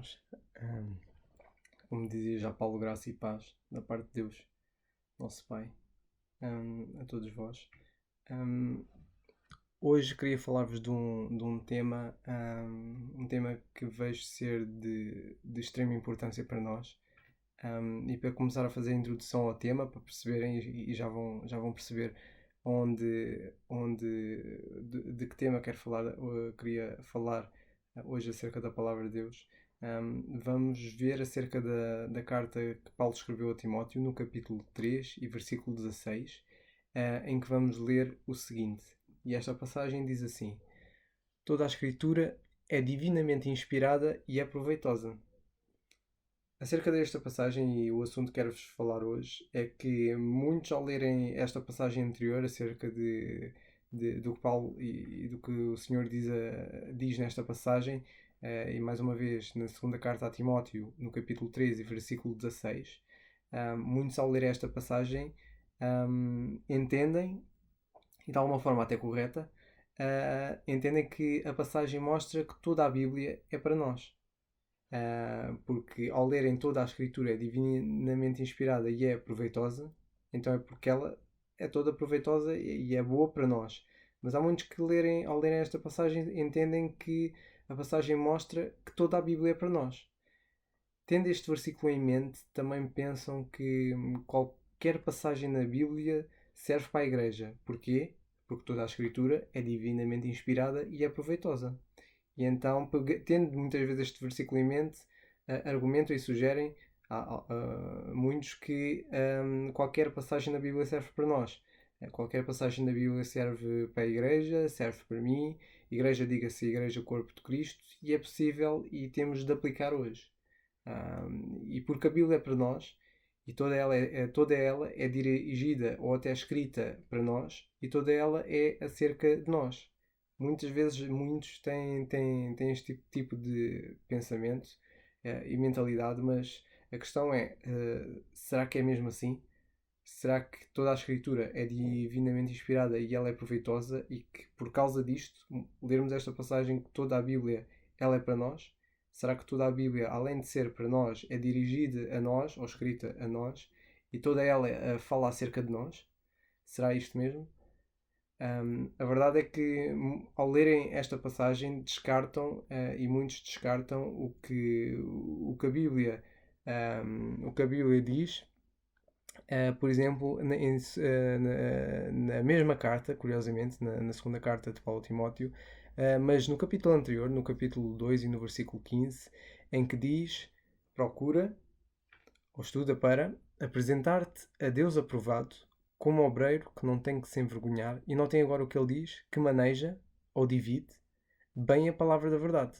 irmãos. Ahm, Como dizia já Paulo, graça e paz da parte de Deus, nosso Pai, a todos vós. Ahm, Hoje queria falar-vos de um tema, um tema que vejo ser de extrema importância para nós. E para começar a fazer a introdução ao tema, para perceberem e já vão perceber de que tema quero falar, queria falar hoje acerca da palavra de Deus. Vamos ver acerca da carta que Paulo escreveu a Timóteo no capítulo 3 e versículo 16, em que vamos ler o seguinte, e esta passagem diz assim: Toda a Escritura é divinamente inspirada e é proveitosa. Acerca desta passagem e o assunto que quero-vos falar hoje é que muitos, ao lerem esta passagem anterior acerca do que Paulo e do que o Senhor diz nesta passagem, e mais uma vez na segunda carta a Timóteo, no capítulo 13, versículo 16, muitos, ao ler esta passagem, entendem, e de alguma forma até correta, entendem que a passagem mostra que toda a Bíblia é para nós. Porque ao lerem toda a Escritura é divinamente inspirada e é proveitosa, então é porque ela é toda proveitosa e é boa para nós. Mas há muitos que ao lerem esta passagem entendem que a passagem mostra que toda a Bíblia é para nós. Tendo este versículo em mente, também pensam que qualquer passagem na Bíblia serve para a igreja. Porquê? Porque toda a Escritura é divinamente inspirada e é proveitosa. E então, tendo muitas vezes este versículo em mente, argumentam e sugerem a muitos que qualquer passagem da Bíblia serve para nós. Qualquer passagem da Bíblia serve para a igreja, serve para mim. Igreja, diga-se Igreja Corpo de Cristo, e é possível e temos de aplicar hoje. E porque a Bíblia é para nós, e toda ela é dirigida ou até escrita para nós, e toda ela é acerca de nós. Muitas vezes muitos têm este tipo de pensamento e mentalidade, mas a questão é, será que é mesmo assim? Será que toda a Escritura é divinamente inspirada e ela é proveitosa e que por causa disto, lermos esta passagem que toda a Bíblia ela é para nós? Será que toda a Bíblia, além de ser para nós, é dirigida a nós ou escrita a nós e toda ela fala acerca de nós? Será isto mesmo? A verdade é que ao lerem esta passagem descartam e muitos descartam o que a Bíblia diz. Por exemplo, na mesma carta, curiosamente, na segunda carta de Paulo a Timóteo, mas no capítulo anterior, no capítulo 2 e no versículo 15, em que diz: Procura ou estuda para apresentar-te a Deus aprovado, como obreiro que não tem que se envergonhar, e notem agora o que ele diz, que maneja ou divide bem a palavra da verdade.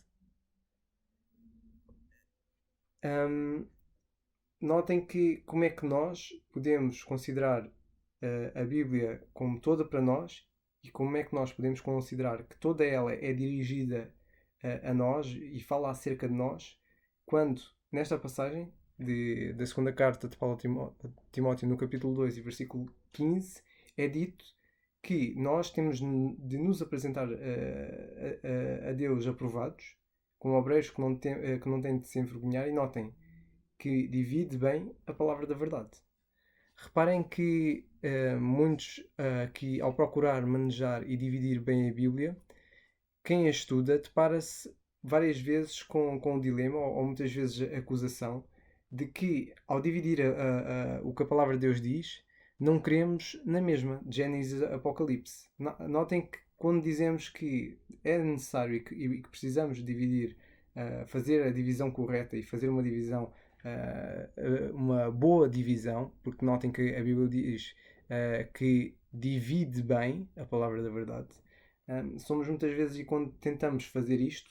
Notem que como é que nós podemos considerar a Bíblia como toda para nós e como é que nós podemos considerar que toda ela é dirigida a nós e fala acerca de nós, quando nesta passagem da segunda carta de Paulo a Timóteo, no capítulo 2 e versículo 15, é dito que nós temos de nos apresentar a Deus aprovados, como obreiros que não têm de se envergonhar, e notem que divide bem a palavra da verdade. Reparem que muitos que ao procurar manejar e dividir bem a Bíblia, quem a estuda depara-se várias vezes com o dilema, ou muitas vezes a acusação, de que ao dividir o que a palavra de Deus diz, não queremos na mesma, de Gênesis a Apocalipse. Notem que quando dizemos que é necessário e que precisamos dividir, fazer a divisão correta e fazer uma boa divisão, porque notem que a Bíblia diz que divide bem a palavra da verdade. Somos muitas vezes, e quando tentamos fazer isto,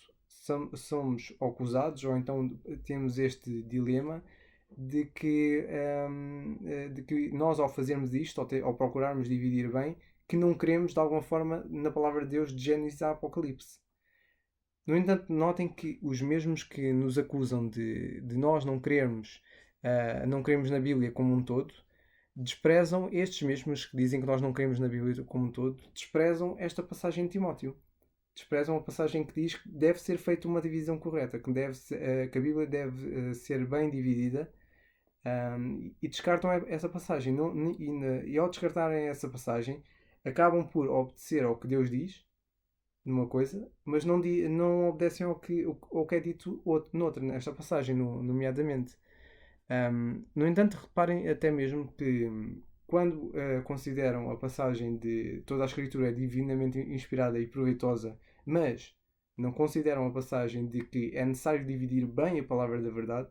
somos acusados, ou então temos este dilema de que nós, ao fazermos isto, ao procurarmos dividir bem, que não queremos de alguma forma na palavra de Deus de Gênesis a Apocalipse. No entanto, notem que os mesmos que nos acusam de nós não queremos na Bíblia como um todo, desprezam estes mesmos que dizem que nós não queremos na Bíblia como um todo, desprezam esta passagem de Timóteo. desprezam a passagem que diz que deve ser feita uma divisão correta, que a Bíblia deve ser bem dividida, e descartam essa passagem. E ao descartarem essa passagem, acabam por obedecer ao que Deus diz numa coisa, mas não obedecem ao que é dito noutra, nesta passagem, nomeadamente. No entanto, reparem até mesmo que quando consideram a passagem de toda a Escritura é divinamente inspirada e proveitosa, mas não consideram a passagem de que é necessário dividir bem a palavra da verdade,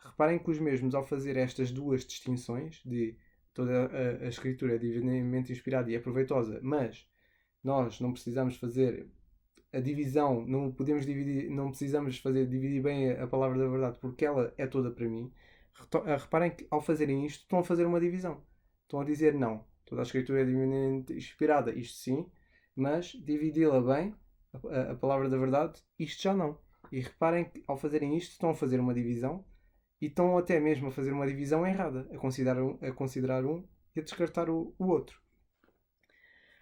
reparem que os mesmos, ao fazer estas duas distinções de toda a Escritura é divinamente inspirada e é proveitosa, mas nós não precisamos fazer a divisão, não podemos dividir, não precisamos fazer dividir bem a palavra da verdade porque ela é toda para mim. Reparem que ao fazerem isto estão a fazer uma divisão. Estão a dizer não, toda a Escritura é divinamente inspirada, isto sim, mas dividi-la bem, a palavra da verdade, isto já não. E reparem que ao fazerem isto estão a fazer uma divisão e estão até mesmo a fazer uma divisão errada, a considerar um e a descartar o outro.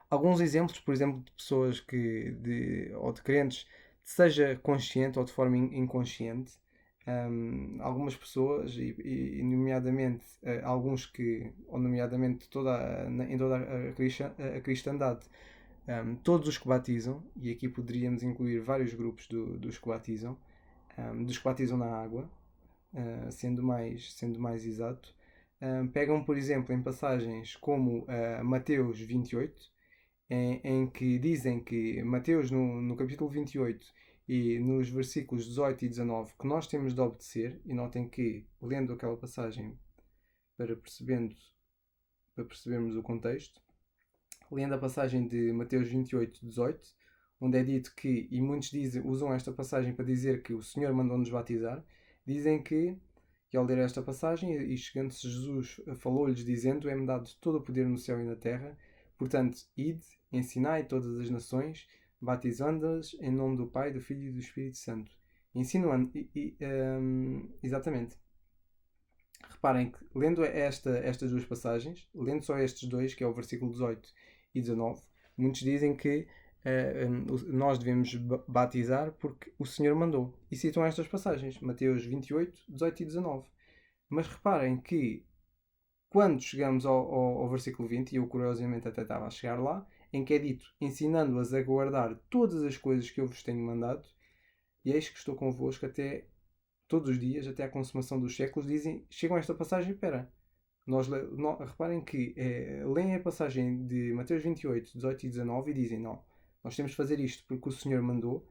Alguns exemplos, por exemplo, de pessoas ou de crentes, seja consciente ou de forma inconsciente, algumas pessoas, e nomeadamente alguns que, ou nomeadamente em toda a cristandade, todos os que batizam, e aqui poderíamos incluir vários grupos dos que batizam, na água, sendo mais exato, pegam, por exemplo, em passagens como Mateus 28, em que dizem que Mateus, no capítulo 28 e nos versículos 18 e 19, que nós temos de obedecer, e notem que, lendo aquela passagem para percebermos o contexto, lendo a passagem de Mateus 28, 18, onde é dito que, e muitos usam esta passagem para dizer que o Senhor mandou-nos batizar, dizem que, e ao ler esta passagem, e chegando-se Jesus, falou-lhes dizendo: é-me dado todo o poder no céu e na terra, portanto, ide, ensinai todas as nações, batizando-as em nome do Pai, do Filho e do Espírito Santo. Insinuando, exatamente. Reparem que, lendo estas duas passagens, lendo só estes dois, que é o versículo 18 e 19, muitos dizem que nós devemos batizar porque o Senhor mandou. E citam estas passagens, Mateus 28, 18 e 19. Mas reparem que, quando chegamos ao versículo 20, e eu curiosamente até estava a chegar lá, em que é dito: ensinando-as a guardar todas as coisas que eu vos tenho mandado, e eis que estou convosco até todos os dias, até à consumação dos séculos. Chegam a esta passagem, espera, reparem que leem a passagem de Mateus 28, 18 e 19 e dizem: não, nós temos de fazer isto porque o Senhor mandou.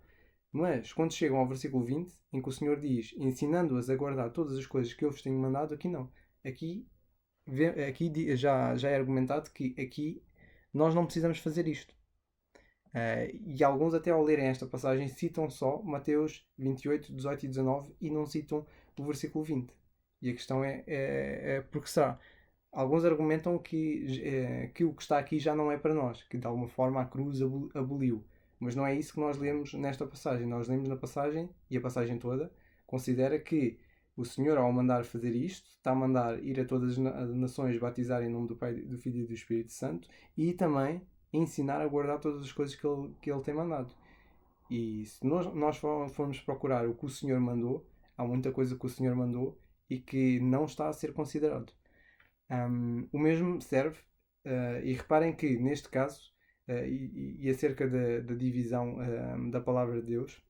Mas quando chegam ao versículo 20, em que o Senhor diz: ensinando-as a guardar todas as coisas que eu vos tenho mandado, aqui não. Aqui já é argumentado que aqui nós não precisamos fazer isto. E alguns, até ao lerem esta passagem, citam só Mateus 28, 18 e 19 e não citam o versículo 20. E a questão é porque será? Alguns argumentam que o que está aqui já não é para nós, que de alguma forma a cruz aboliu. Mas não é isso que nós lemos nesta passagem. Nós lemos na passagem, e a passagem toda, considera que o Senhor, ao mandar fazer isto, está a mandar ir a todas as nações, batizar em nome do Pai, do Filho e do Espírito Santo, e também ensinar a guardar todas as coisas que Ele tem mandado. E se nós formos procurar o que o Senhor mandou, há muita coisa que o Senhor mandou e que não está a ser considerado. O mesmo serve, e reparem que neste caso, e acerca da divisão da palavra de Deus,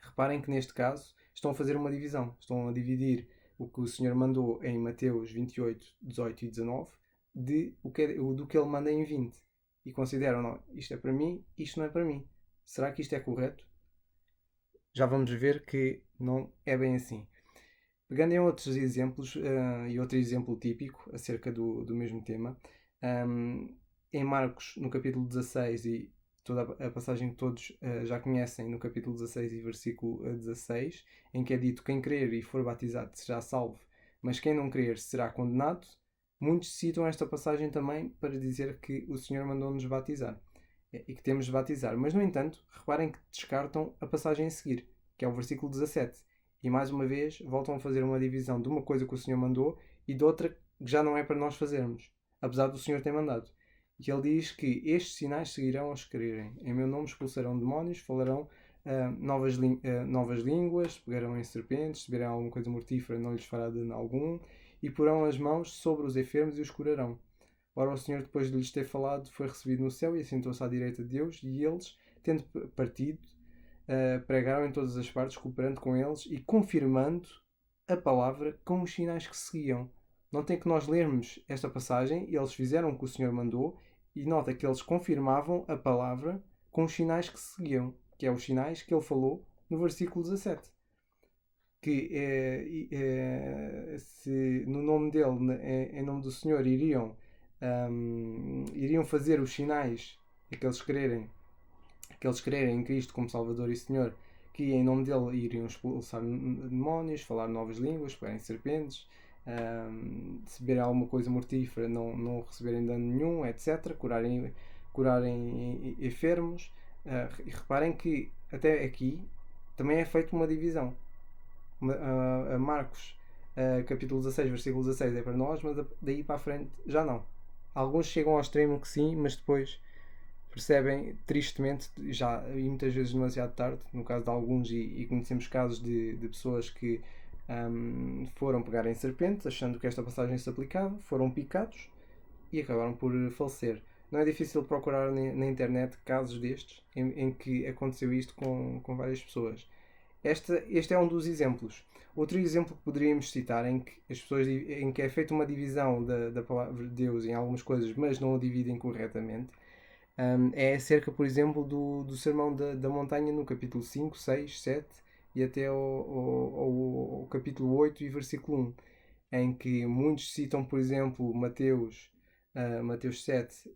reparem que neste caso estão a fazer uma divisão. Estão a dividir o que o Senhor mandou em Mateus 28, 18 e 19 do que Ele manda em 20. E consideram: não, isto é para mim, isto não é para mim. Será que isto é correto? Já vamos ver que não é bem assim. Pegando em outros exemplos, e outro exemplo típico acerca do mesmo tema, em Marcos, no capítulo 16, e toda a passagem que todos já conhecem, no capítulo 16 e versículo 16, em que é dito: quem crer e for batizado será salvo, mas quem não crer será condenado. Muitos citam esta passagem também para dizer que o Senhor mandou-nos batizar e que temos de batizar. Mas, no entanto, reparem que descartam a passagem a seguir, que é o versículo 17. E, mais uma vez, voltam a fazer uma divisão de uma coisa que o Senhor mandou e de outra que já não é para nós fazermos, apesar do Senhor ter mandado. E ele diz que estes sinais seguirão aos que crerem. Em meu nome expulsarão demónios, falarão novas línguas, pegarão em serpentes, se beberem alguma coisa mortífera não lhes fará dano algum, e porão as mãos sobre os enfermos e os curarão. Ora, o Senhor, depois de lhes ter falado, foi recebido no céu e assentou-se à direita de Deus, e eles, tendo partido, pregaram em todas as partes, cooperando com eles e confirmando a palavra com os sinais que seguiam. Não tem que nós lermos esta passagem, eles fizeram o que o Senhor mandou, e nota que eles confirmavam a palavra com os sinais que seguiam, que é os sinais que ele falou no versículo 17. Que se no nome dele, em nome do Senhor, iriam fazer os sinais, aqueles crerem em Cristo como Salvador e Senhor, que em nome dele iriam expulsar demónios, falar novas línguas, pegarem serpentes, se beberem alguma coisa mortífera não receberem dano nenhum, etc. Curarem enfermos. E reparem que até aqui também é feita uma divisão. Marcos capítulo 16, versículo 16 é para nós, mas daí para a frente já não. Alguns chegam ao extremo que sim, mas depois percebem, tristemente, já e muitas vezes demasiado tarde, no caso de alguns, e conhecemos casos de pessoas que foram pegar em serpentes, achando que esta passagem se aplicava, foram picados e acabaram por falecer. Não é difícil procurar na internet casos destes em que aconteceu isto com várias pessoas. Este é um dos exemplos. Outro exemplo que poderíamos citar em que é feita uma divisão da palavra de Deus em algumas coisas, mas não a dividem corretamente, é acerca, por exemplo, do Sermão da Montanha no capítulo 5, 6, 7 e até ao capítulo 8 e versículo 1, em que muitos citam, por exemplo, Mateus 7,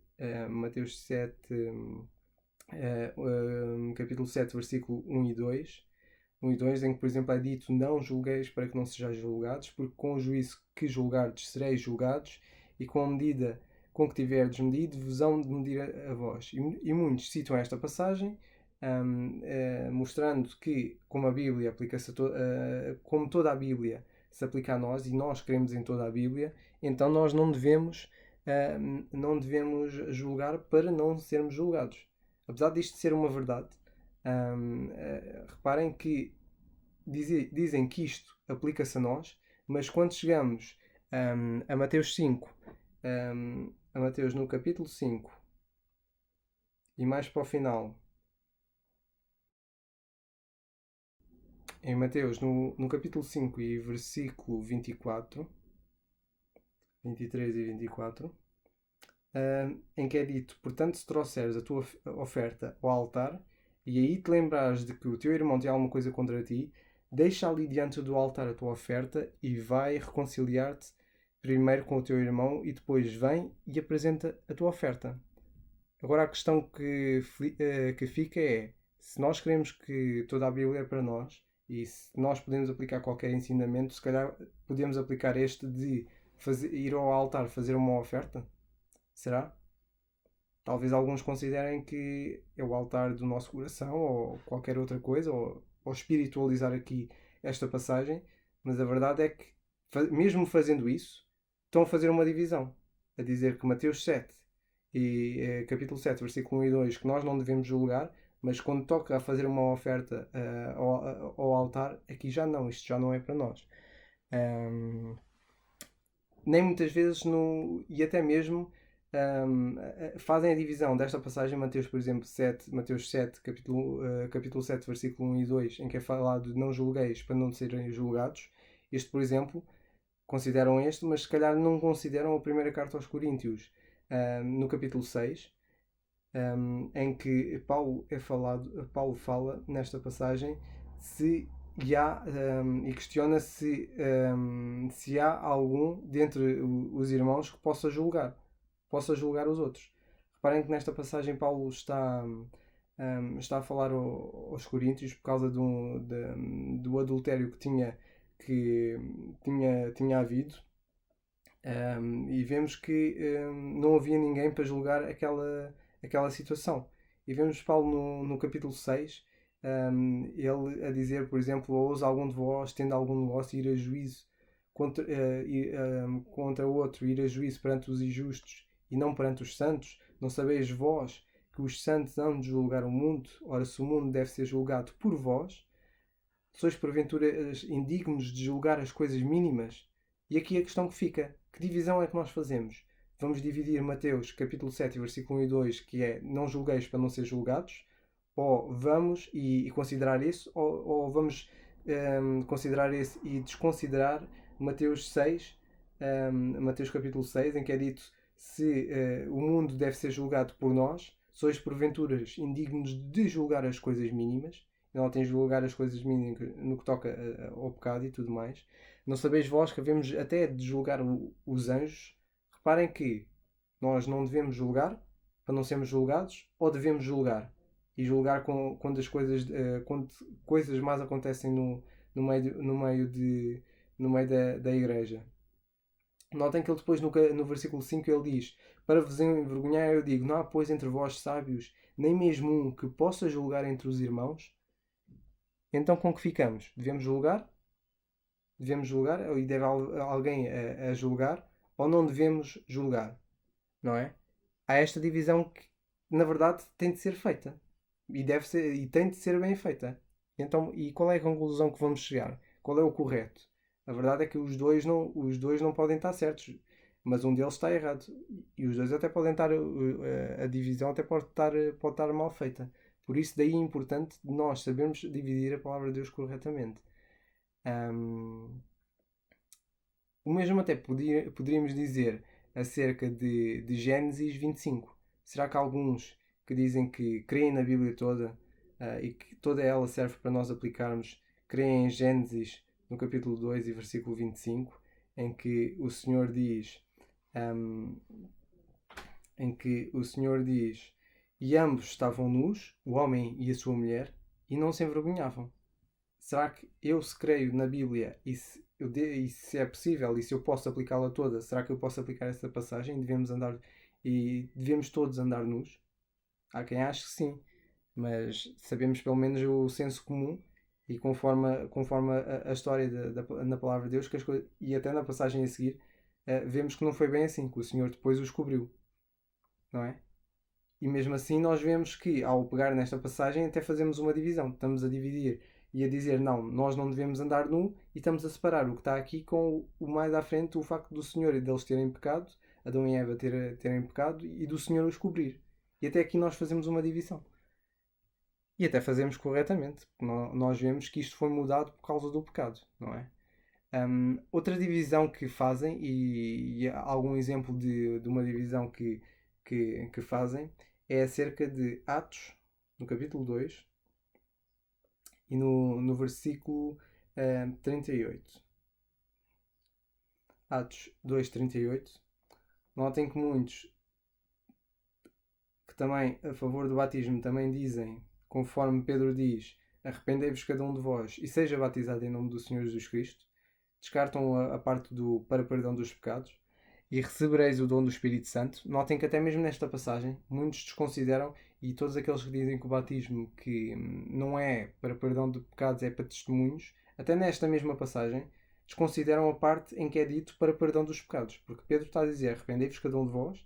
capítulo 7, versículo 1 e 2, em que, por exemplo, é dito: não julgueis para que não sejais julgados, porque com o juízo que julgardes sereis julgados, e com a medida com que tiverdes medido, vos hão de medir a vós. E muitos citam esta passagem, mostrando que, como a Bíblia aplica-se como toda a Bíblia se aplica a nós, e nós cremos em toda a Bíblia, então nós não devemos julgar para não sermos julgados. Apesar disto ser uma verdade, reparem que dizem que isto aplica-se a nós, mas quando chegamos a Mateus 5, a Mateus no capítulo 5 e mais para o final, em Mateus no capítulo 5 e versículo 24, 23 e 24, em que é dito: portanto, se trouxeres a tua oferta ao altar e aí te lembrares de que o teu irmão tem alguma coisa contra ti, deixa ali diante do altar a tua oferta e vai reconciliar-te primeiro com o teu irmão e depois vem e apresenta a tua oferta. Agora a questão que fica é: se nós queremos que toda a Bíblia é para nós e se nós podemos aplicar qualquer ensinamento, se calhar podemos aplicar este de ir ao altar fazer uma oferta? Será? Talvez alguns considerem que é o altar do nosso coração ou qualquer outra coisa, ou espiritualizar aqui esta passagem, mas a verdade é que, mesmo fazendo isso, estão a fazer uma divisão. A dizer que Mateus 7 e capítulo 7, versículo 1 e 2, que nós não devemos julgar, mas quando toca a fazer uma oferta ao altar, aqui já não, isto já não é para nós. Nem muitas vezes e até mesmo fazem a divisão desta passagem, Mateus, por exemplo, Mateus 7, capítulo 7, versículo 1 e 2, em que é falado de não julgueis para não serem julgados. Este, por exemplo, consideram este, mas se calhar não consideram a primeira carta aos Coríntios, no capítulo 6, em que Paulo fala nesta passagem e questiona se há algum dentre os irmãos que possa julgar os outros. Reparem que nesta passagem Paulo está a falar aos Coríntios por causa do adultério que tinha havido, e vemos que não havia ninguém para julgar aquela situação. E vemos Paulo no capítulo 6, ele a dizer, por exemplo: ousa algum de vós, tendo algum negócio, ir a juízo contra outro, ir a juízo perante os injustos e não perante os santos? Não sabeis vós que os santos hão de julgar o mundo? Ora, se o mundo deve ser julgado por vós, sois porventura indignos de julgar as coisas mínimas? E aqui a questão que fica: que divisão é que nós fazemos? Vamos dividir Mateus capítulo 7, versículo 1 e 2, que é não julgueis para não ser julgados? Ou vamos e considerar isso? Ou vamos considerar esse e desconsiderar Mateus 6, Mateus capítulo 6, em que é dito: se o mundo deve ser julgado por nós, sois porventura indignos de julgar as coisas mínimas? Não tem de julgar as coisas mínimas no que toca ao pecado e tudo mais. Não sabeis vós que havemos até de julgar os anjos? Reparem que nós não devemos julgar para não sermos julgados, ou devemos julgar? E julgar quando as coisas, quando coisas más acontecem no meio da igreja. Notem que ele depois no versículo 5 ele diz: para vos envergonhar eu digo, não há pois entre vós sábios, nem mesmo um que possa julgar entre os irmãos? Então com que ficamos? Devemos julgar? Devemos julgar? E deve alguém a julgar? Ou não devemos julgar? Não é? Há esta divisão que, na verdade, tem de ser feita. E, deve ser, e tem de ser bem feita. Então, e qual é a conclusão que vamos chegar? Qual é o correto? A verdade é que os dois não podem estar certos. Mas um deles está errado. E os dois até podem estar... A divisão até pode estar mal feita. Por isso, daí é importante nós sabermos dividir a palavra de Deus corretamente. O mesmo até poderíamos dizer acerca de Gênesis 25. Será que há alguns que dizem que creem na Bíblia toda e que toda ela serve para nós aplicarmos, creem em Gênesis no capítulo 2 e versículo 25, em que o Senhor diz e ambos estavam nus, o homem e a sua mulher, e não se envergonhavam. Será que eu, se creio na Bíblia e se é possível e se eu posso aplicá-la toda, será que eu posso aplicar essa passagem? Devemos todos andar nus? Há quem ache que sim, mas sabemos pelo menos o senso comum e conforme a história na palavra de Deus que e até na passagem a seguir, vemos que não foi bem assim, que o Senhor depois os cobriu, não é? E mesmo assim nós vemos que ao pegar nesta passagem até fazemos uma divisão, estamos a dividir e a dizer não, nós não devemos andar nu, e estamos a separar o que está aqui com o mais à frente, o facto do Senhor e deles terem pecado, Adão e Eva terem pecado, e do Senhor os cobrir. E até aqui nós fazemos uma divisão. E até fazemos corretamente, porque nós vemos que isto foi mudado por causa do pecado, não é? Outra divisão que fazem, e há algum exemplo de uma divisão que fazem, é acerca de Atos, no capítulo 2, e no versículo 38. Atos 2:38. Notem que muitos que também a favor do batismo também dizem, conforme Pedro diz, arrependei-vos cada um de vós e seja batizado em nome do Senhor Jesus Cristo. Descartam a parte do para perdão dos pecados e recebereis o dom do Espírito Santo. Notem que até mesmo nesta passagem muitos desconsideram, e todos aqueles que dizem que o batismo que não é para perdão de pecados, é para testemunhos, até nesta mesma passagem desconsideram a parte em que é dito para perdão dos pecados, porque Pedro está a dizer arrependei-vos cada um de vós,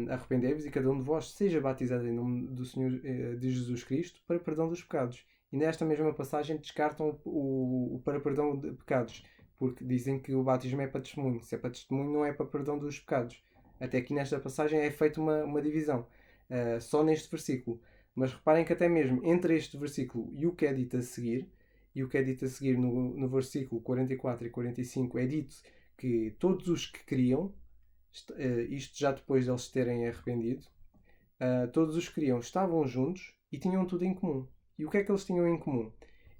arrependei-vos e cada um de vós seja batizado em nome do Senhor de Jesus Cristo para perdão dos pecados. E nesta mesma passagem descartam o para perdão de pecados, porque dizem que o batismo é para testemunho. Se é para testemunho, não é para perdão dos pecados. Até aqui nesta passagem é feita uma divisão, só neste versículo. Mas reparem que até mesmo entre este versículo e o que é dito a seguir, no versículo 44 e 45, é dito que todos os que criam, isto já depois deles terem arrependido, todos os que criam estavam juntos e tinham tudo em comum. E o que é que eles tinham em comum?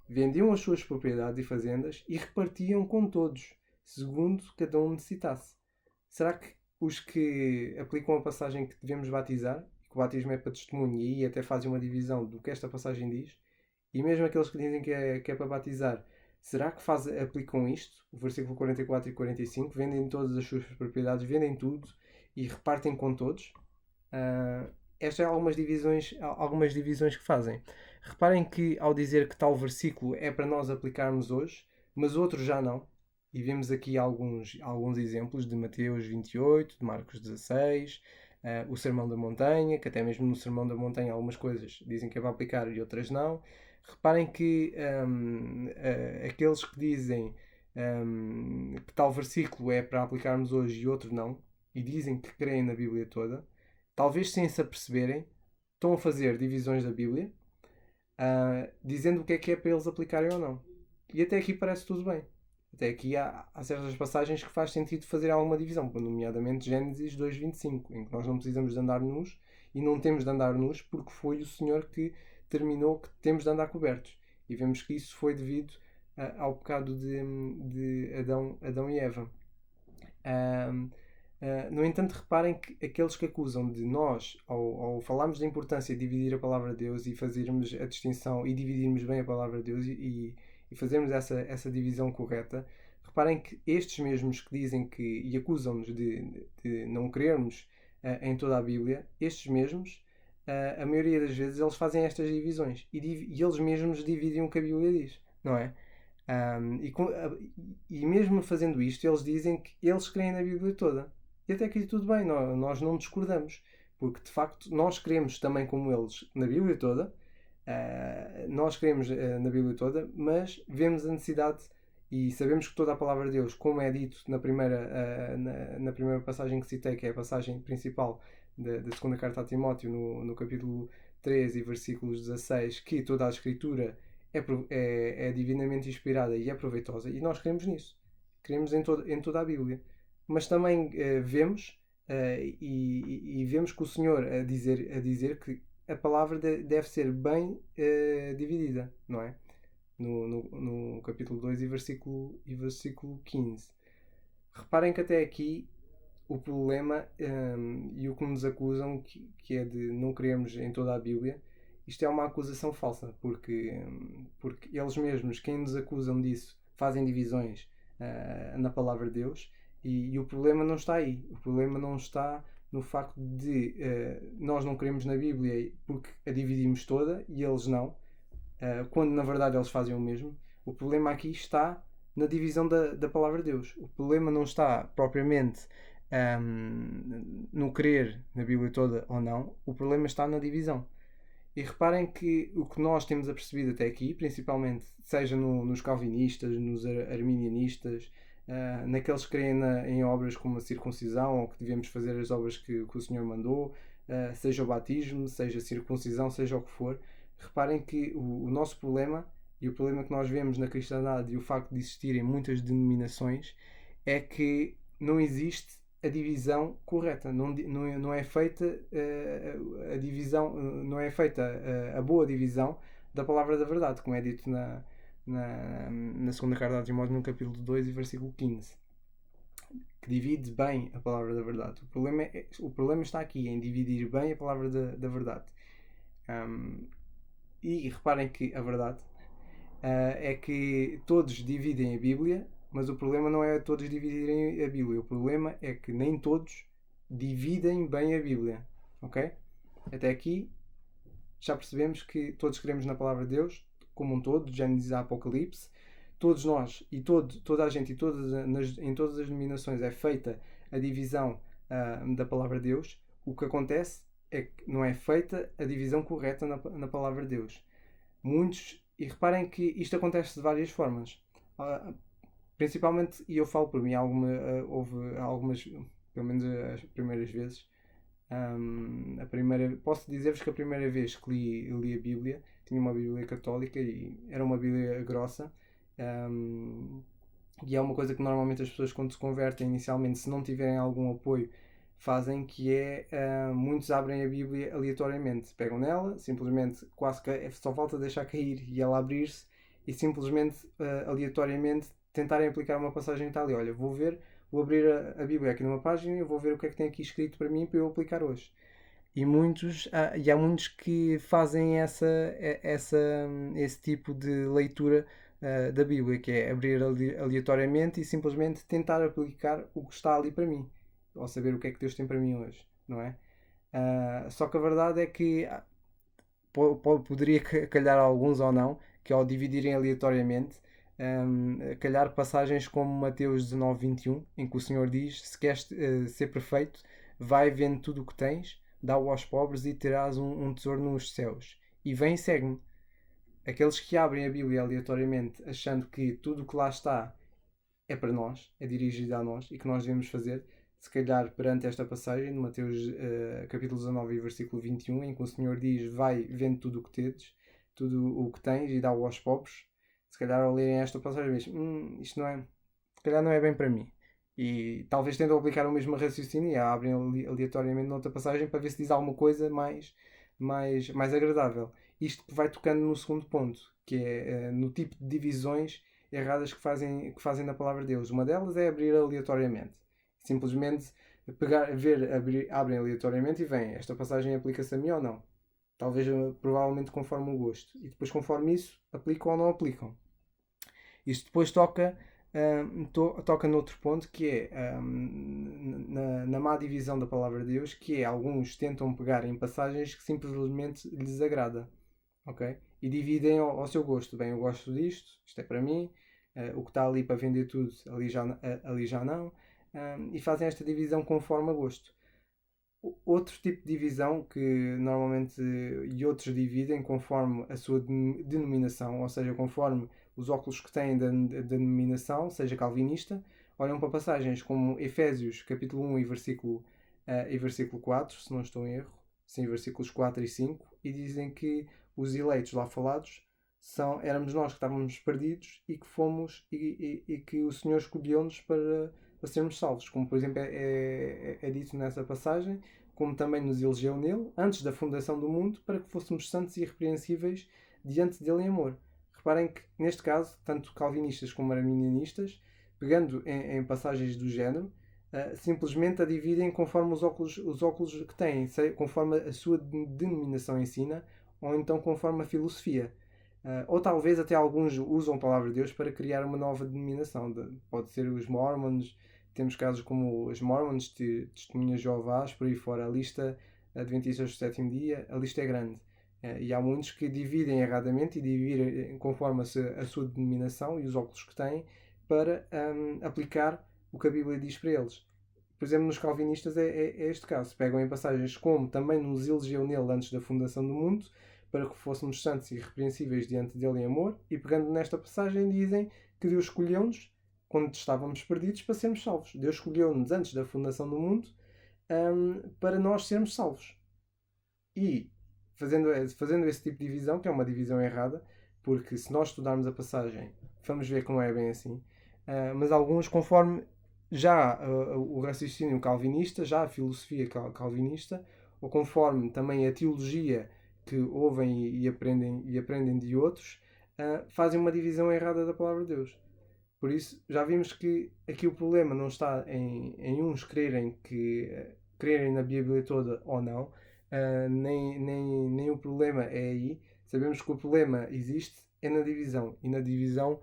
Vendiam as suas propriedades e fazendas e repartiam com todos, segundo cada um necessitasse. Será que os que aplicam a passagem que devemos batizar, que o batismo é para testemunho, e aí até fazem uma divisão do que esta passagem diz, e mesmo aqueles que dizem que é para batizar, será que aplicam isto? O versículo 44 e 45, vendem todas as suas propriedades, vendem tudo e repartem com todos? Estas são algumas divisões que fazem. Reparem que ao dizer que tal versículo é para nós aplicarmos hoje, mas outros já não. E vemos aqui alguns exemplos de Mateus 28, de Marcos 16, o Sermão da Montanha, que até mesmo no Sermão da Montanha algumas coisas dizem que é para aplicar e outras não. Reparem que aqueles que dizem que tal versículo é para aplicarmos hoje e outro não, e dizem que creem na Bíblia toda, talvez sem se aperceberem, estão a fazer divisões da Bíblia, dizendo o que é para eles aplicarem ou não. E até aqui parece tudo bem. Até aqui há certas passagens que faz sentido fazer alguma divisão, nomeadamente Gênesis 2:25, em que nós não precisamos de andar nus e não temos de andar nus porque foi o Senhor que determinou que temos de andar cobertos. E vemos que isso foi devido ao pecado de Adão e Eva. No entanto, reparem que aqueles que acusam de nós, ao falarmos da importância de dividir a palavra de Deus e fazermos a distinção e dividirmos bem a palavra de Deus e fazermos essa divisão correta, reparem que estes mesmos que dizem que e acusam-nos de não crermos em toda a Bíblia, estes mesmos, a maioria das vezes, eles fazem estas divisões e eles mesmos dividem o que a Bíblia diz, não é? E mesmo fazendo isto, eles dizem que eles creem na Bíblia toda. E até aqui tudo bem, nós não discordamos, porque de facto nós cremos também como eles na Bíblia toda, nós cremos na Bíblia toda, mas vemos a necessidade e sabemos que toda a palavra de Deus, como é dito na primeira passagem que citei, que é a passagem principal da segunda carta a Timóteo, no capítulo 13 e versículos 16, que toda a Escritura é divinamente inspirada e é proveitosa, e nós cremos nisso. Cremos em toda a Bíblia. Mas também vemos e vemos que o Senhor a dizer que a palavra deve ser bem dividida, não é? No capítulo 2 e versículo 15. Reparem que até aqui o problema e o que nos acusam, que é de não crermos em toda a Bíblia, isto é uma acusação falsa, porque eles mesmos, quem nos acusam disso, fazem divisões na palavra de Deus, e o problema não está aí. O problema não está no facto de nós não queremos na Bíblia porque a dividimos toda e eles não, quando na verdade eles fazem o mesmo. O problema aqui está na divisão da palavra de Deus. O problema não está propriamente no crer na Bíblia toda ou não. O problema está na divisão. E reparem que o que nós temos apercebido até aqui, principalmente seja nos calvinistas, nos arminianistas, naqueles que creem em obras como a circuncisão, ou que devemos fazer as obras que o Senhor mandou, seja o batismo, seja a circuncisão, seja o que for, reparem que o nosso problema, e o problema que nós vemos na cristandade e o facto de existirem muitas denominações, é que não existe a divisão correta. Não é feita a divisão, não é feita a boa divisão da palavra da verdade, como é dito na segunda carta de Timóteo, no capítulo 2 e versículo 15, que divide bem a palavra da verdade. O problema está aqui, em dividir bem a palavra da verdade. E reparem que a verdade é que todos dividem a Bíblia, mas o problema não é todos dividirem a Bíblia. O problema é que nem todos dividem bem a Bíblia. Ok? Até aqui já percebemos que todos queremos na palavra de Deus, como um todo, de Gênesis a Apocalipse. Todos nós e toda a gente e em todas as denominações é feita a divisão da palavra de Deus. O que acontece é que não é feita a divisão correta na palavra de Deus. E reparem que isto acontece de várias formas. Principalmente, e eu falo por mim, houve algumas, pelo menos as primeiras vezes, posso dizer-vos que a primeira vez que li a Bíblia, tinha uma Bíblia católica e era uma Bíblia grossa, e é uma coisa que normalmente as pessoas, quando se convertem inicialmente, se não tiverem algum apoio, fazem, que é muitos abrem a Bíblia aleatoriamente, pegam nela, simplesmente quase que só falta deixar cair e ela abrir-se, e simplesmente aleatoriamente tentarem aplicar uma passagem e tal, e olha, vou abrir a Bíblia aqui numa página e vou ver o que é que tem aqui escrito para mim para eu aplicar hoje. E há muitos que fazem esse tipo de leitura da Bíblia, que é abrir aleatoriamente e simplesmente tentar aplicar o que está ali para mim, ou saber o que é que Deus tem para mim hoje, não é? Só que a verdade é que poderia calhar a alguns ou não, que ao dividirem aleatoriamente, calhar passagens como Mateus 19:21, em que o Senhor diz: se queres ser perfeito, vai vendo tudo o que tens, dá-o aos pobres e terás um tesouro nos céus. E vem e segue-me. Aqueles que abrem a Bíblia aleatoriamente, achando que tudo o que lá está é para nós, é dirigido a nós e que nós devemos fazer, se calhar perante esta passagem, de Mateus capítulo 19 e versículo 21, em que o Senhor diz: vai vendo tudo o que tedes, tudo o que tens e dá-o aos pobres. Se calhar ao lerem esta passagem dizem: isto não é, se calhar não é bem para mim. E talvez tentam aplicar o mesmo raciocínio e abrem aleatoriamente noutra passagem para ver se diz alguma coisa mais agradável. Isto vai tocando no segundo ponto, que é no tipo de divisões erradas que fazem na palavra de Deus. Uma delas é abrir aleatoriamente. Simplesmente abrem aleatoriamente e vem. Esta passagem aplica-se a mim ou não? Talvez, provavelmente, conforme o gosto. E depois, conforme isso, aplicam ou não aplicam. Isto depois toca noutro ponto, que é na má divisão da palavra de Deus, que é alguns tentam pegar em passagens que simplesmente lhes agrada, ok? E dividem ao seu gosto. Bem, eu gosto disto, isto é para mim, o que está ali para vender tudo, ali já não, e fazem esta divisão conforme a gosto. Outro tipo de divisão que normalmente e outros dividem conforme a sua denominação, ou seja, conforme os óculos que têm da denominação, seja calvinista, olham para passagens como Efésios capítulo 1 e versículo 4, se não estou em erro, sim, versículos 4 e 5, e dizem que os eleitos lá falados éramos nós que estávamos perdidos e que fomos e que o Senhor escolheu-nos para sermos salvos, como por exemplo é dito nessa passagem, como também nos elegeu nele, antes da fundação do mundo, para que fôssemos santos e irrepreensíveis diante dele em amor. Reparem que, neste caso, tanto calvinistas como arminianistas, pegando em passagens do género, simplesmente a dividem conforme os óculos que têm, conforme a sua denominação ensina, ou então conforme a filosofia. Ou talvez até alguns usam a palavra de Deus para criar uma nova denominação. Pode ser os Mormons, temos casos como os Mormons, Testemunhas de Jeová, por aí fora. A lista Adventistas do Sétimo Dia, a lista é grande. E há muitos que dividem erradamente e dividem conforme a sua denominação e os óculos que têm para aplicar o que a Bíblia diz para eles. Por exemplo, nos calvinistas é este caso. Pegam em passagens como também nos elegeu nele antes da fundação do mundo, para que fôssemos santos e irrepreensíveis diante dele em amor, e pegando nesta passagem dizem que Deus escolheu-nos quando estávamos perdidos para sermos salvos. Deus escolheu-nos antes da fundação do mundo para nós sermos salvos. E fazendo esse tipo de divisão, que é uma divisão errada, porque se nós estudarmos a passagem, vamos ver que não é bem assim, mas alguns, conforme já o raciocínio calvinista, já a filosofia calvinista, ou conforme também a teologia que ouvem e aprendem de outros, fazem uma divisão errada da palavra de Deus. Por isso, já vimos que aqui o problema não está em uns crerem na Bíblia toda ou não, nem o problema é aí. Sabemos que o problema existe é na divisão, e na divisão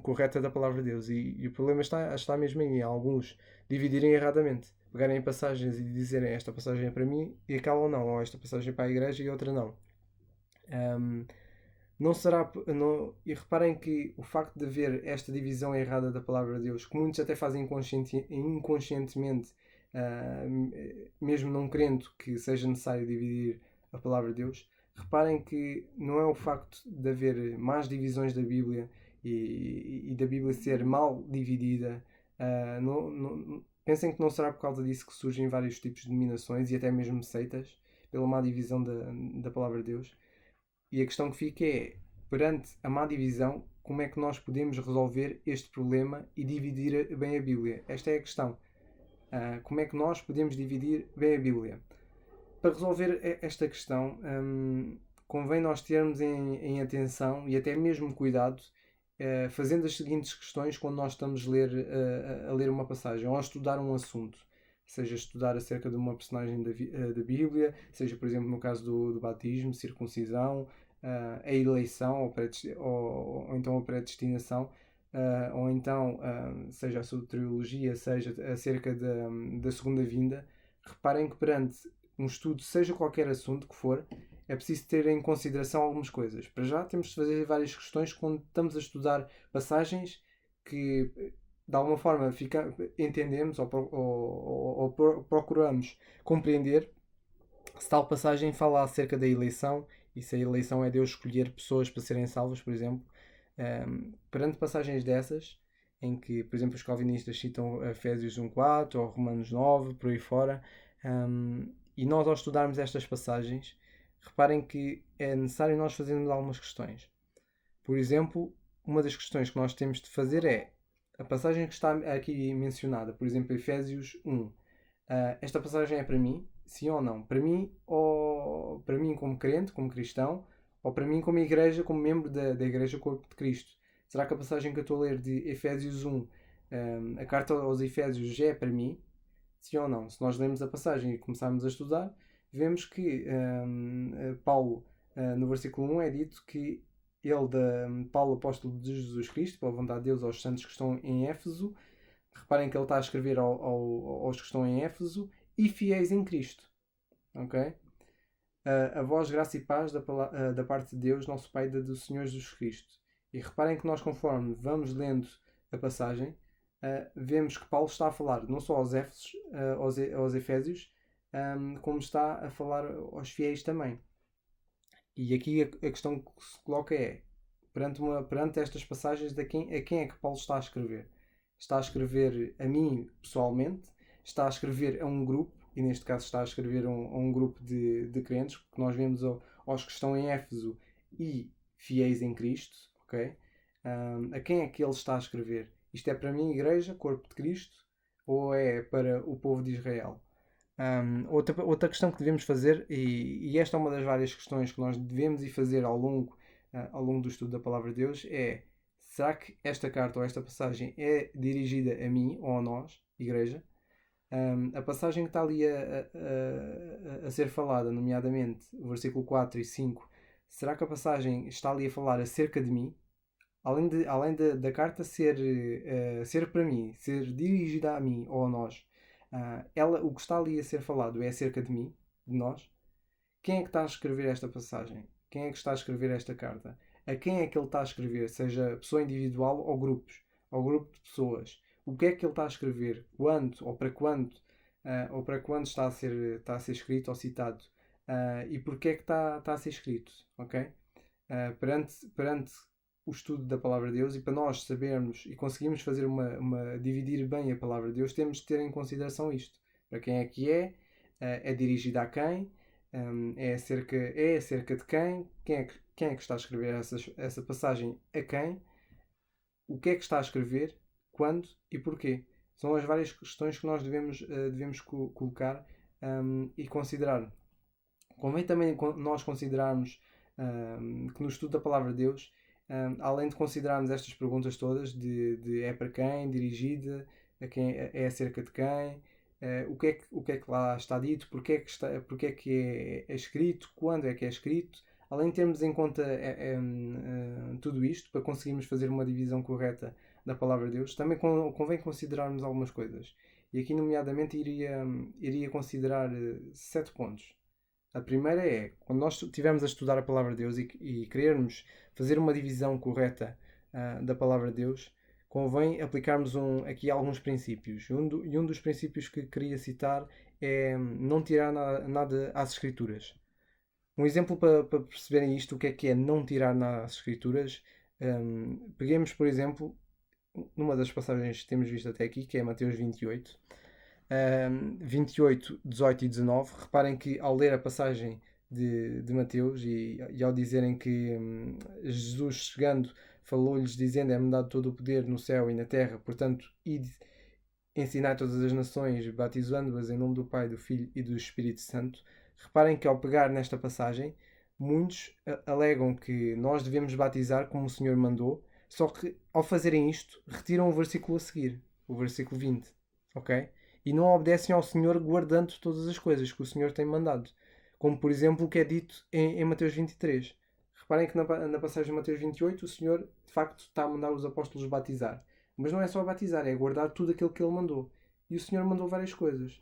correta da palavra de Deus. E o problema está mesmo aí. Alguns dividirem erradamente, pegarem em passagens e dizerem esta passagem é para mim e aquela ou não, ou esta passagem é para a igreja e outra não. Não será. Não, e reparem que o facto de haver esta divisão errada da palavra de Deus, que muitos até fazem inconscientemente, mesmo não querendo que seja necessário dividir a palavra de Deus, reparem que não é o facto de haver más divisões da Bíblia e da Bíblia ser mal dividida. Pensem que não será por causa disso que surgem vários tipos de denominações e até mesmo seitas, pela má divisão da palavra de Deus. E a questão que fica é, perante a má divisão, como é que nós podemos resolver este problema e dividir bem a Bíblia? Esta é a questão. Como é que nós podemos dividir bem a Bíblia? Para resolver esta questão, convém nós termos em atenção e até mesmo cuidado, fazendo as seguintes questões quando nós estamos a ler uma passagem ou a estudar um assunto. Seja estudar acerca de uma personagem da Bíblia, seja, por exemplo, no caso do batismo, circuncisão, a eleição ou então a predestinação, ou então seja a soteriologia, seja acerca da segunda vinda. Reparem que perante um estudo, seja qualquer assunto que for, é preciso ter em consideração algumas coisas. Para já, temos de fazer várias questões quando estamos a estudar passagens que, de alguma forma, entendemos ou procuramos compreender se tal passagem fala acerca da eleição e se a eleição é Deus escolher pessoas para serem salvas, por exemplo. Perante passagens dessas, em que, por exemplo, os calvinistas citam Efésios 1:4 ou Romanos 9, por aí fora, e nós, ao estudarmos estas passagens, reparem que é necessário nós fazermos algumas questões. Por exemplo, uma das questões que nós temos de fazer é a passagem que está aqui mencionada, por exemplo, Efésios 1. Esta passagem é para mim, sim ou não? Para mim, ou para mim como crente, como cristão, ou para mim como igreja, como membro da Igreja Corpo de Cristo? Será que a passagem que eu estou a ler de Efésios 1, a carta aos Efésios, já é para mim? Sim ou não? Se nós lemos a passagem e começarmos a estudar, vemos que Paulo, no versículo 1, é dito que Paulo, apóstolo de Jesus Cristo, pela vontade de Deus, aos santos que estão em Éfeso. Reparem que ele está a escrever aos que estão em Éfeso e fiéis em Cristo. Ok? A vós, graça e paz da parte de Deus, nosso Pai, e do Senhor Jesus Cristo. E reparem que nós, conforme vamos lendo a passagem, vemos que Paulo está a falar não só aos Éfesos, aos Efésios, como está a falar aos fiéis também. E aqui a questão que se coloca é, perante estas passagens, a quem é que Paulo está a escrever? Está a escrever a mim pessoalmente? Está a escrever a um grupo? E neste caso está a escrever a um grupo de crentes, que nós vemos aos que estão em Éfeso e fiéis em Cristo, ok? A quem é que ele está a escrever? Isto é para a minha igreja, corpo de Cristo, ou é para o povo de Israel? Outra questão que devemos fazer, e esta é uma das várias questões que nós devemos ir fazer ao longo do estudo da Palavra de Deus, é: será que esta carta ou esta passagem é dirigida a mim ou a nós, igreja? A passagem que está ali a ser falada, nomeadamente o versículo 4 e 5, será que a passagem está ali a falar acerca de mim? Além da carta ser para mim, ser dirigida a mim ou a nós, o que está ali a ser falado é acerca de mim, de nós. Quem é que está a escrever esta passagem? Quem é que está a escrever esta carta? A quem é que ele está a escrever? Seja pessoa individual ou grupos, ou grupo de pessoas. O que é que ele está a escrever? Quando ou para quando está a ser escrito ou citado? E porquê é que está a ser escrito? Ok? Perante o estudo da Palavra de Deus, e para nós sabermos e conseguirmos fazer dividir bem a Palavra de Deus, temos de ter em consideração isto. Para quem é que é dirigida a quem, é acerca de quem é que está a escrever essa passagem a quem, o que é que está a escrever, quando e porquê. São as várias questões que nós devemos colocar e considerar. Convém também nós considerarmos que no estudo da Palavra de Deus, além de considerarmos estas perguntas todas de é para quem, dirigida, a quem, é acerca de quem, o que é que lá está dito, porque é que é escrito, quando é que é escrito, além de termos em conta tudo isto, para conseguirmos fazer uma divisão correta da Palavra de Deus, também convém considerarmos algumas coisas. E aqui, nomeadamente, iria considerar 7 pontos. A primeira é, quando nós estivermos a estudar a Palavra de Deus e querermos fazer uma divisão correta da Palavra de Deus, convém aplicarmos aqui alguns princípios. E um dos princípios que queria citar é não tirar nada às Escrituras. Um exemplo para perceberem isto, o que é não tirar nada às Escrituras, peguemos, por exemplo, numa das passagens que temos visto até aqui, que é Mateus 28. 28, 18 e 19. Reparem que ao ler a passagem de Mateus e ao dizerem que Jesus chegando falou-lhes dizendo: é-me dado todo o poder no céu e na terra, portanto ide, ensinai todas as nações, batizando-as em nome do Pai, do Filho e do Espírito Santo. Reparem que ao pegar nesta passagem, muitos alegam que nós devemos batizar como o Senhor mandou, só que ao fazerem isto retiram o versículo a seguir, o versículo 20, ok? E não obedecem ao Senhor guardando todas as coisas que o Senhor tem mandado. Como, por exemplo, o que é dito em Mateus 23. Reparem que na passagem de Mateus 28 o Senhor, de facto, está a mandar os apóstolos batizar. Mas não é só batizar, é guardar tudo aquilo que Ele mandou. E o Senhor mandou várias coisas.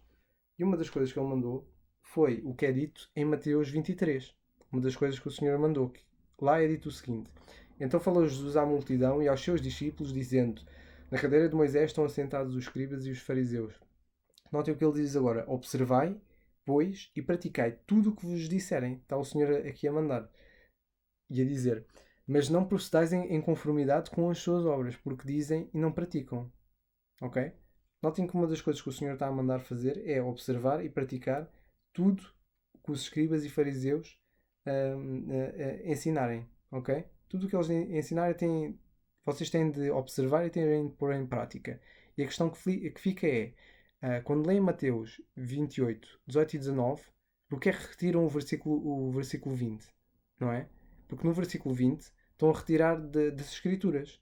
E uma das coisas que Ele mandou foi o que é dito em Mateus 23. uma das coisas que o Senhor mandou. Lá é dito o seguinte: então falou Jesus à multidão e aos seus discípulos, dizendo: na cadeira de Moisés estão assentados os escribas e os fariseus. Notem o que ele diz agora: observai, pois, e praticai tudo o que vos disserem. Está o Senhor aqui a mandar e a dizer: mas não procedais em conformidade com as suas obras, porque dizem e não praticam. Ok? Notem que uma das coisas que o Senhor está a mandar fazer é observar e praticar tudo que os escribas e fariseus ensinarem. Ok? Tudo o que eles ensinarem vocês têm de observar e têm de pôr em prática. E a questão que fica é, quando leem Mateus 28, 18 e 19, porque é que retiram o versículo 20? Não é? Porque no versículo 20 estão a retirar das Escrituras.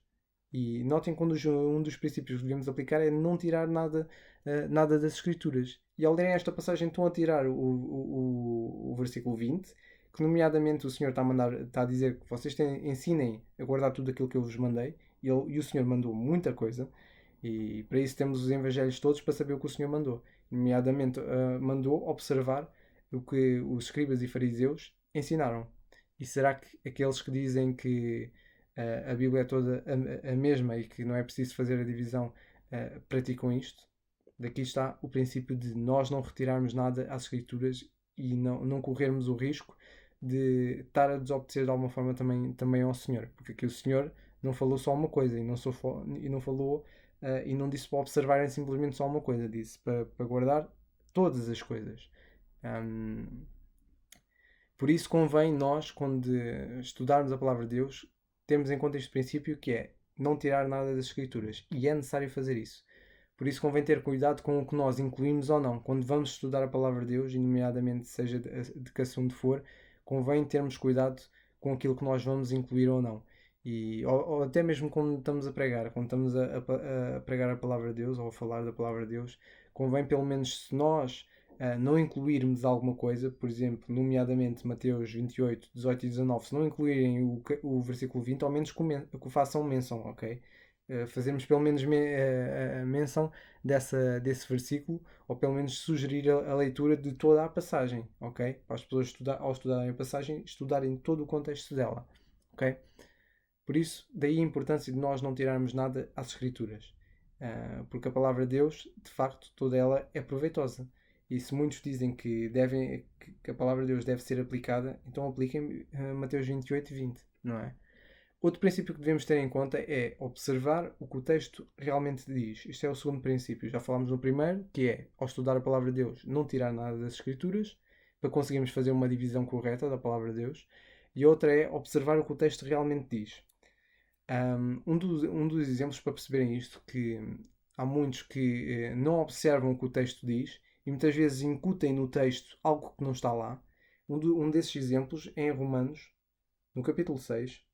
E notem que um dos princípios que devemos aplicar é não tirar nada das Escrituras. E ao lerem esta passagem estão a tirar o versículo 20, que nomeadamente o Senhor está a dizer que vocês ensinem a guardar tudo aquilo que eu vos mandei. E o Senhor mandou muita coisa. E para isso temos os evangelhos todos para saber o que o Senhor mandou. Nomeadamente, mandou observar o que os escribas e fariseus ensinaram. E será que aqueles que dizem que a Bíblia é toda a mesma e que não é preciso fazer a divisão praticam isto? Daqui está o princípio de nós não retirarmos nada às Escrituras e não corrermos o risco de estar a desobedecer de alguma forma também ao Senhor. Porque aqui o Senhor não falou só uma coisa e não falou e não disse para observarem simplesmente só uma coisa, disse para guardar todas as coisas. Por isso convém nós, quando estudarmos a palavra de Deus, termos em conta este princípio que é não tirar nada das Escrituras. E é necessário fazer isso. Por isso convém ter cuidado com o que nós incluímos ou não. Quando vamos estudar a palavra de Deus, e nomeadamente seja de que assunto for, convém termos cuidado com aquilo que nós vamos incluir ou não. Ou até mesmo quando estamos a pregar, quando estamos a pregar a palavra de Deus ou a falar da palavra de Deus, convém pelo menos se nós não incluirmos alguma coisa, por exemplo, nomeadamente Mateus 28, 18 e 19, se não incluírem o versículo 20, ao menos que façam menção, ok? Fazermos pelo menos menção desse versículo, ou pelo menos sugerir a leitura de toda a passagem, ok? Para as pessoas ao estudarem a passagem, estudarem todo o contexto dela, ok? Por isso, daí a importância de nós não tirarmos nada às Escrituras, porque a palavra de Deus, de facto, toda ela é proveitosa. E se muitos dizem que a palavra de Deus deve ser aplicada, então apliquem Mateus 28 e 20, não é? Outro princípio que devemos ter em conta é observar o que o texto realmente diz. Isto é o segundo princípio. Já falámos no primeiro, que é, ao estudar a palavra de Deus, não tirar nada das Escrituras, para conseguirmos fazer uma divisão correta da palavra de Deus. E outra é observar o que o texto realmente diz. Um dos exemplos para perceberem isto, que há muitos que não observam o que o texto diz e muitas vezes incutem no texto algo que não está lá. Um desses exemplos é em Romanos, no capítulo 6,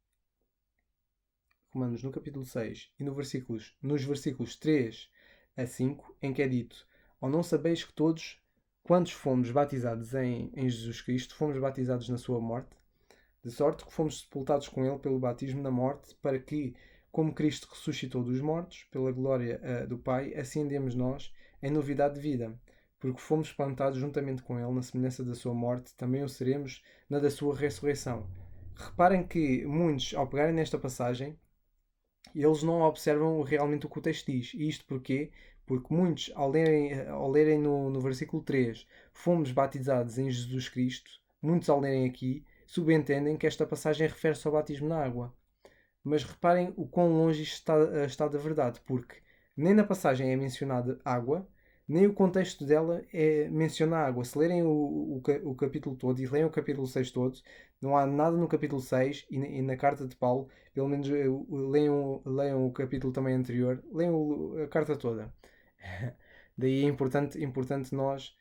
Romanos no capítulo 6 e nos versículos 3 a 5, em que é dito: ou não sabeis que todos, quantos fomos batizados em Jesus Cristo, fomos batizados na sua morte? De sorte que fomos sepultados com ele pelo batismo na morte, para que, como Cristo ressuscitou dos mortos, pela glória do Pai, assim andemos nós em novidade de vida. Porque fomos plantados juntamente com ele na semelhança da sua morte, também o seremos na da sua ressurreição. Reparem que muitos, ao pegarem nesta passagem, eles não observam realmente o que o texto diz. E isto porquê? Porque muitos, ao lerem no versículo 3, fomos batizados em Jesus Cristo, muitos ao lerem aqui, subentendem que esta passagem refere-se ao batismo na água. Mas reparem o quão longe isto está da verdade, porque nem na passagem é mencionada água, nem o contexto dela menciona água. Se lerem o capítulo todo e leem o capítulo 6 todo, não há nada no capítulo 6 e na carta de Paulo, pelo menos leiam o capítulo também anterior, leiam a carta toda. Daí é importante nós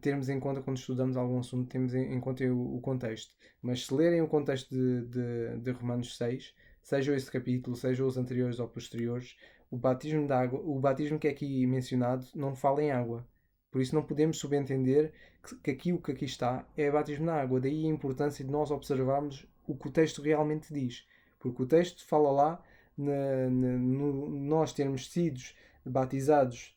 termos em conta quando estudamos algum assunto, temos em conta o contexto. Mas se lerem o contexto de Romanos 6, seja esse capítulo, seja os anteriores ou posteriores, o batismo de água, o batismo que é aqui mencionado, não fala em água. Por isso não podemos subentender que o que aqui está é batismo na água. Daí a importância de nós observarmos o que o texto realmente diz. Porque o texto fala lá nós termos sido batizados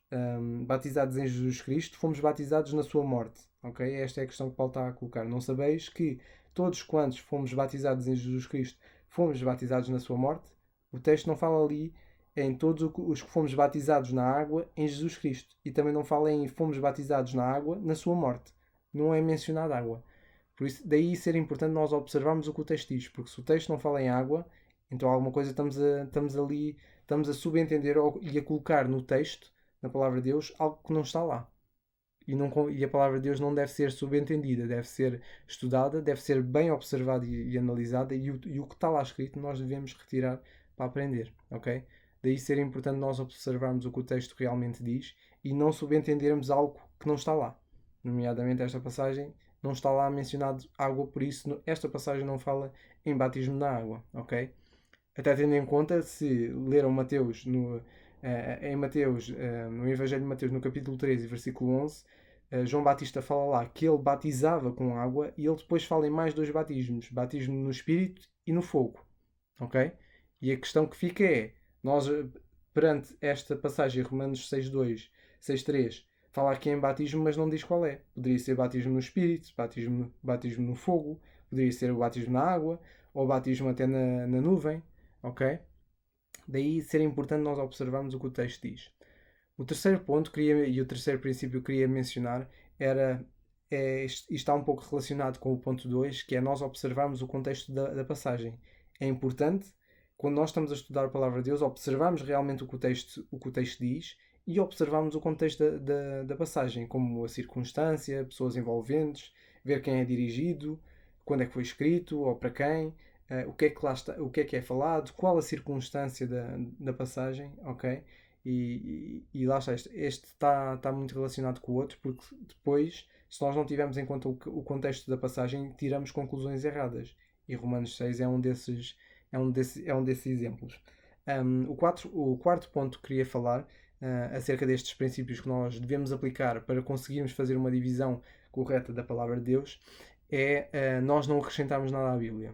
em Jesus Cristo, fomos batizados na sua morte. ok? Esta é a questão que Paulo está a colocar. Não sabeis que todos quantos fomos batizados em Jesus Cristo, fomos batizados na sua morte? O texto não fala ali em todos os que fomos batizados na água em Jesus Cristo. E também não fala em fomos batizados na água na sua morte. Não é mencionada água. Por isso, daí ser importante nós observarmos o que o texto diz. Porque se o texto não fala em água, então alguma coisa estamos a subentender e a colocar no texto, na palavra de Deus, algo que não está lá. E a palavra de Deus não deve ser subentendida, deve ser estudada, deve ser bem observada e analisada, e o que está lá escrito nós devemos retirar para aprender, ok? Daí ser importante nós observarmos o que o texto realmente diz e não subentendermos algo que não está lá. Nomeadamente esta passagem não está lá mencionado água, por isso esta passagem não fala em batismo na água, ok? Até tendo em conta, se leram Mateus em Mateus, no Evangelho de Mateus, no capítulo 13, versículo 11, João Batista fala lá que ele batizava com água e ele depois fala em mais dois batismos: batismo no Espírito e no fogo. Ok? E a questão que fica é: nós, perante esta passagem, Romanos 6.2, 6.3, fala aqui em batismo, mas não diz qual é. Poderia ser batismo no Espírito, batismo no fogo, poderia ser o batismo na água, ou batismo até na nuvem. Ok? Daí ser importante nós observarmos o que o texto diz. O terceiro ponto e o terceiro princípio que queria mencionar isto está um pouco relacionado com o ponto 2, que é nós observarmos o contexto da passagem. É importante, quando nós estamos a estudar a palavra de Deus, observarmos realmente o que o texto diz e observarmos o contexto da passagem, como a circunstância, pessoas envolventes, ver quem é dirigido, quando é que foi escrito ou para quem, o que é que lá está, o que é falado, qual a circunstância da passagem, ok? E lá está, este está muito relacionado com o outro, porque depois, se nós não tivermos em conta o contexto da passagem, tiramos conclusões erradas. E Romanos 6 é um desses exemplos. O quarto ponto que queria falar acerca destes princípios que nós devemos aplicar para conseguirmos fazer uma divisão correta da palavra de Deus é nós não acrescentarmos nada à Bíblia.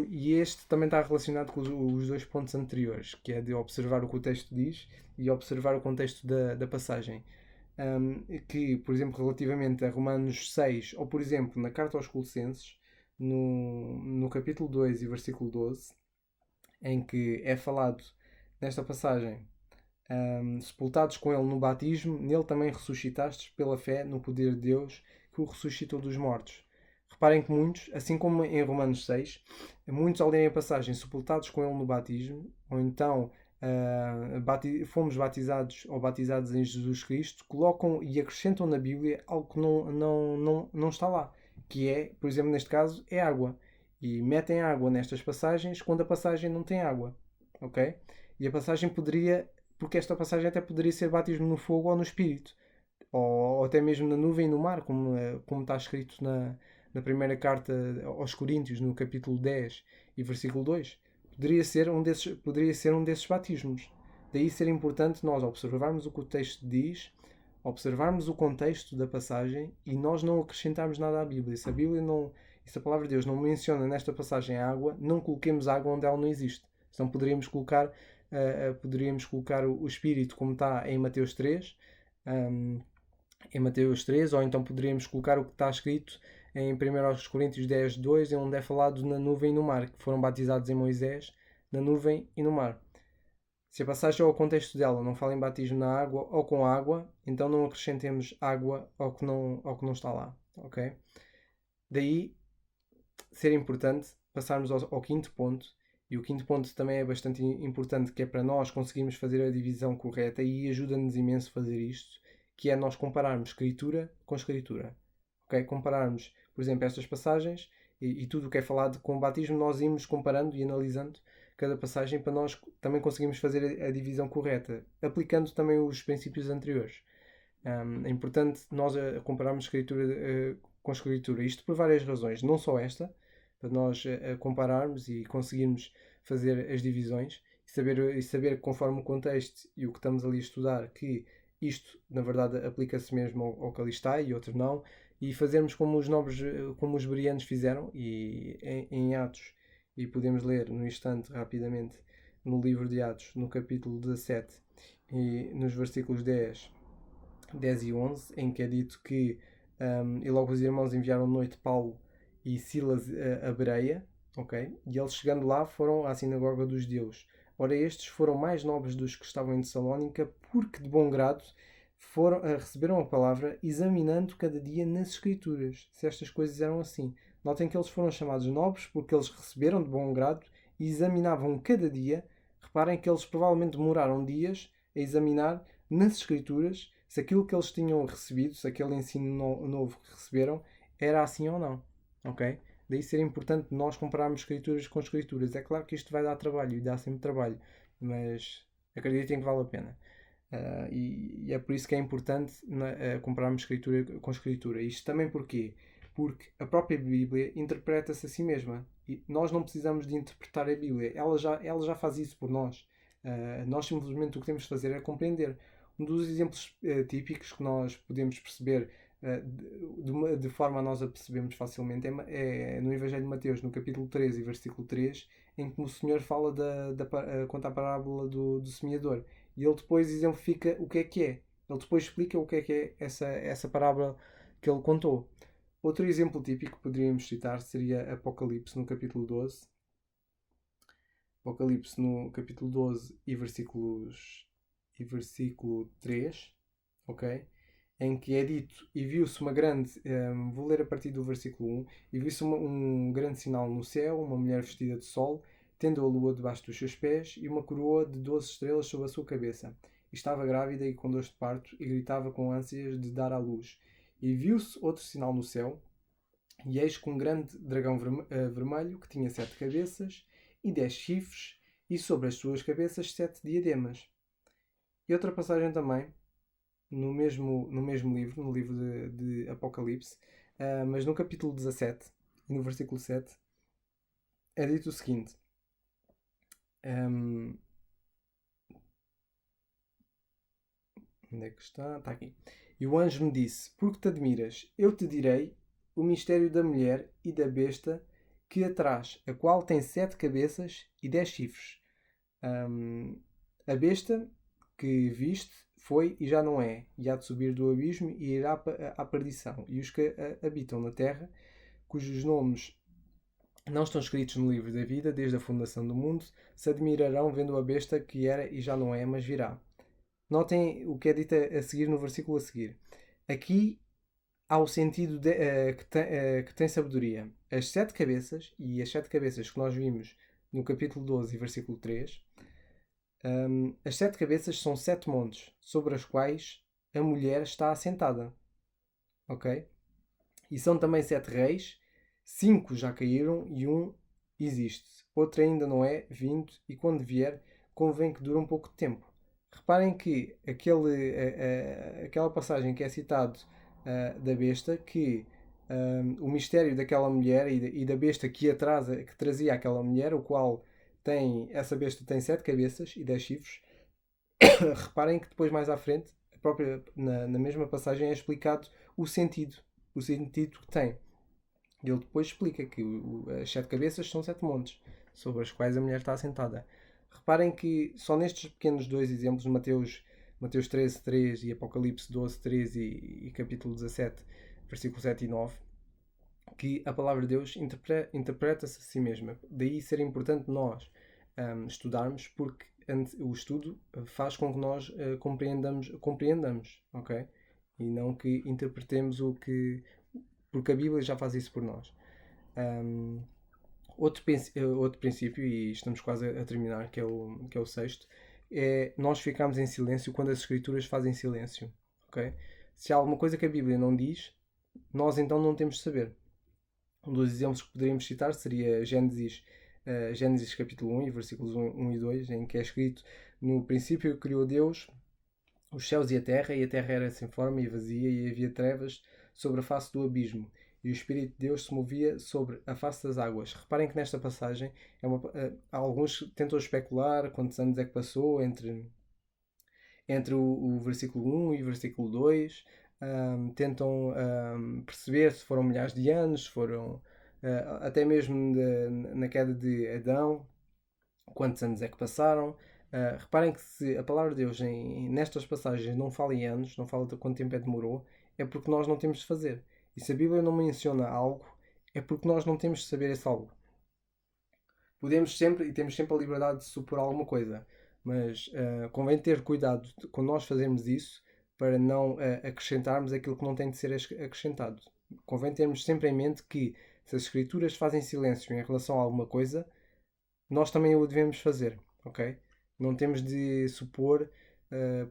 E este também está relacionado com os dois pontos anteriores, que é de observar o que o texto diz e observar o contexto da passagem. Que, por exemplo, relativamente a Romanos 6, ou por exemplo, na carta aos Colossenses, no capítulo 2 e versículo 12, em que é falado nesta passagem: sepultados com ele no batismo, nele também ressuscitastes pela fé no poder de Deus que o ressuscitou dos mortos. Reparem que muitos, assim como em Romanos 6, muitos ao lerem a passagem sepultados com ele no batismo, ou então fomos batizados ou batizados em Jesus Cristo, colocam e acrescentam na Bíblia algo que não está lá, que é, por exemplo, neste caso, é água. E metem água nestas passagens quando a passagem não tem água. Ok? E a passagem poderia, porque esta passagem até poderia ser batismo no fogo ou no Espírito, ou até mesmo na nuvem e no mar, como está escrito na primeira carta aos Coríntios, no capítulo 10 e versículo 2. Poderia ser um desses batismos. Daí ser importante nós observarmos o que o texto diz, observarmos o contexto da passagem e nós não acrescentarmos nada à Bíblia. Se a palavra de Deus não menciona nesta passagem água, não coloquemos água onde ela não existe. Senão poderíamos colocar o Espírito como está em Mateus 3, em Mateus 3, ou então poderíamos colocar o que está escrito em 1 Coríntios 10, 2, onde é falado na nuvem e no mar, que foram batizados em Moisés, na nuvem e no mar. Se a passagem ou o contexto dela não fala em batismo na água ou com água, então não acrescentemos água ao que não está lá. Ok? Daí ser importante passarmos ao quinto ponto, e o quinto ponto também é bastante importante, que é para nós conseguirmos fazer a divisão correta, e ajuda-nos imenso a fazer isto, que é nós compararmos Escritura com Escritura. Okay? Compararmos, por exemplo, estas passagens e tudo o que é falado com o batismo, nós irmos comparando e analisando cada passagem para nós também conseguirmos fazer a divisão correta, aplicando também os princípios anteriores. É importante nós compararmos Escritura com Escritura. Isto por várias razões, não só esta, para nós compararmos e conseguirmos fazer as divisões e saber conforme o contexto e o que estamos ali a estudar, que isto na verdade aplica-se mesmo ao que ali está e outro não, e fazermos como os nobres, como os bereanos fizeram e em Atos, e podemos ler no instante rapidamente no livro de Atos, no capítulo 17 e nos versículos 10 e 11, em que é dito que E logo os irmãos enviaram de noite Paulo e Silas a Bereia, ok? E eles chegando lá foram à sinagoga dos judeus. Ora, estes foram mais nobres dos que estavam em Tessalónica, porque de bom grado receberam a palavra, examinando cada dia nas Escrituras, se estas coisas eram assim. Notem que eles foram chamados nobres porque eles receberam de bom grado e examinavam cada dia. Reparem que eles provavelmente demoraram dias a examinar nas Escrituras se aquilo que eles tinham recebido, se aquele ensino novo que receberam, era assim ou não. Ok? Daí ser importante nós compararmos escrituras com escrituras. É claro que isto vai dar trabalho e dá sempre trabalho, mas acreditem que vale a pena. E é por isso que é importante compararmos escritura com escritura. Isto também porquê? Porque a própria Bíblia interpreta-se a si mesma. E nós não precisamos de interpretar a Bíblia. Ela já faz isso por nós. Nós simplesmente o que temos de fazer é compreender. Um dos exemplos típicos que nós podemos perceber de forma a nós a percebermos facilmente é no Evangelho de Mateus, no capítulo 13 e versículo 3, em que o Senhor fala conta a parábola do semeador. E ele depois exemplifica o que é que é. Ele depois explica o que é essa parábola que ele contou. Outro exemplo típico que poderíamos citar seria Apocalipse no capítulo 12. Apocalipse no capítulo 12 e versículo 3, ok? Em que é dito, e viu-se uma grande, vou ler a partir do versículo 1, e viu-se um grande sinal no céu, uma mulher vestida de sol, tendo a lua debaixo dos seus pés, e uma coroa de 12 estrelas sobre a sua cabeça. E estava grávida e com dores de parto, e gritava com ânsias de dar à luz. E viu-se outro sinal no céu, e eis que um grande dragão vermelho, que tinha 7 cabeças e 10 chifres, e sobre as suas cabeças 7 diademas. E outra passagem também, no mesmo livro, no livro de Apocalipse, mas no capítulo 17 e no versículo 7, é dito o seguinte: um, onde é que está? Está aqui. E o anjo me disse: Por que te admiras? Eu te direi o mistério da mulher e da besta que a traz, a qual tem 7 cabeças e 10 chifres. Um, a besta que viste foi e já não é, e há de subir do abismo e irá à perdição. E os que habitam na terra, cujos nomes não estão escritos no livro da vida desde a fundação do mundo, se admirarão vendo a besta que era e já não é, mas virá. Notem o que é dito a seguir no versículo a seguir. Aqui há o sentido que tem sabedoria. As 7 cabeças, e as 7 cabeças que nós vimos no capítulo 12 versículo 3, as 7 cabeças são 7 montes sobre as quais a mulher está assentada. Ok? E são também 7 reis, 5 já caíram e um existe. Outro ainda não é vindo, e quando vier, convém que dure um pouco de tempo. Reparem que aquela passagem que é citado da besta, que o mistério daquela mulher e da besta que trazia aquela mulher, o qual essa besta tem 7 cabeças e 10 chifres. Reparem que depois mais à frente, na mesma passagem é explicado o sentido que tem. Ele depois explica que as 7 cabeças são 7 montes, sobre as quais a mulher está assentada. Reparem que só nestes pequenos dois exemplos, Mateus 13, 3 e Apocalipse 12, 13 e capítulo 17, versículo 7 e 9, que a palavra de Deus interpreta-se a si mesma. Daí ser importante nós estudarmos, porque o estudo faz com que nós compreendamos, ok? E não que interpretemos porque a Bíblia já faz isso por nós. Outro princípio, e estamos quase a terminar, que é o sexto, é nós ficarmos em silêncio quando as Escrituras fazem silêncio, ok? Se há alguma coisa que a Bíblia não diz, nós então não temos de saber. Um dos exemplos que poderíamos citar seria Gênesis capítulo 1 e versículos 1 e 2, em que é escrito: No princípio criou Deus os céus e a terra era sem forma e vazia, e havia trevas sobre a face do abismo, e o Espírito de Deus se movia sobre a face das águas. Reparem que nesta passagem, alguns tentam especular quantos anos é que passou entre o versículo 1 e o versículo 2, tentam perceber se foram milhares de anos, se foram até mesmo na queda de Adão, quantos anos é que passaram. Reparem que se a palavra de Deus nestas passagens não fala em anos, não fala de quanto tempo é que demorou, é porque nós não temos de fazer. E se a Bíblia não menciona algo, é porque nós não temos de saber esse algo. Podemos sempre, e temos sempre a liberdade de supor alguma coisa, mas convém ter cuidado quando nós fazemos isso para não acrescentarmos aquilo que não tem de ser acrescentado. Convém termos sempre em mente que se as Escrituras fazem silêncio em relação a alguma coisa, nós também o devemos fazer, ok? Não temos de supor,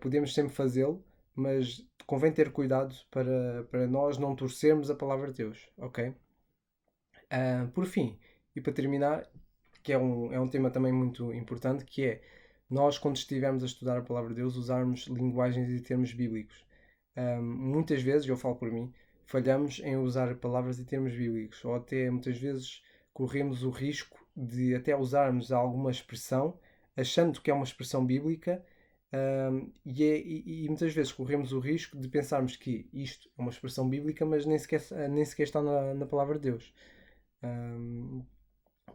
podemos sempre fazê-lo, mas convém ter cuidado para nós não torcermos a palavra de Deus, ok? Por fim, e para terminar, que é um tema também muito importante, que é nós, quando estivermos a estudar a palavra de Deus, usarmos linguagens e termos bíblicos. Muitas vezes, eu falo por mim, falhamos em usar palavras e termos bíblicos, ou até muitas vezes corremos o risco de até usarmos alguma expressão, achando que é uma expressão bíblica, e muitas vezes corremos o risco de pensarmos que isto é uma expressão bíblica, mas nem sequer está na palavra de Deus.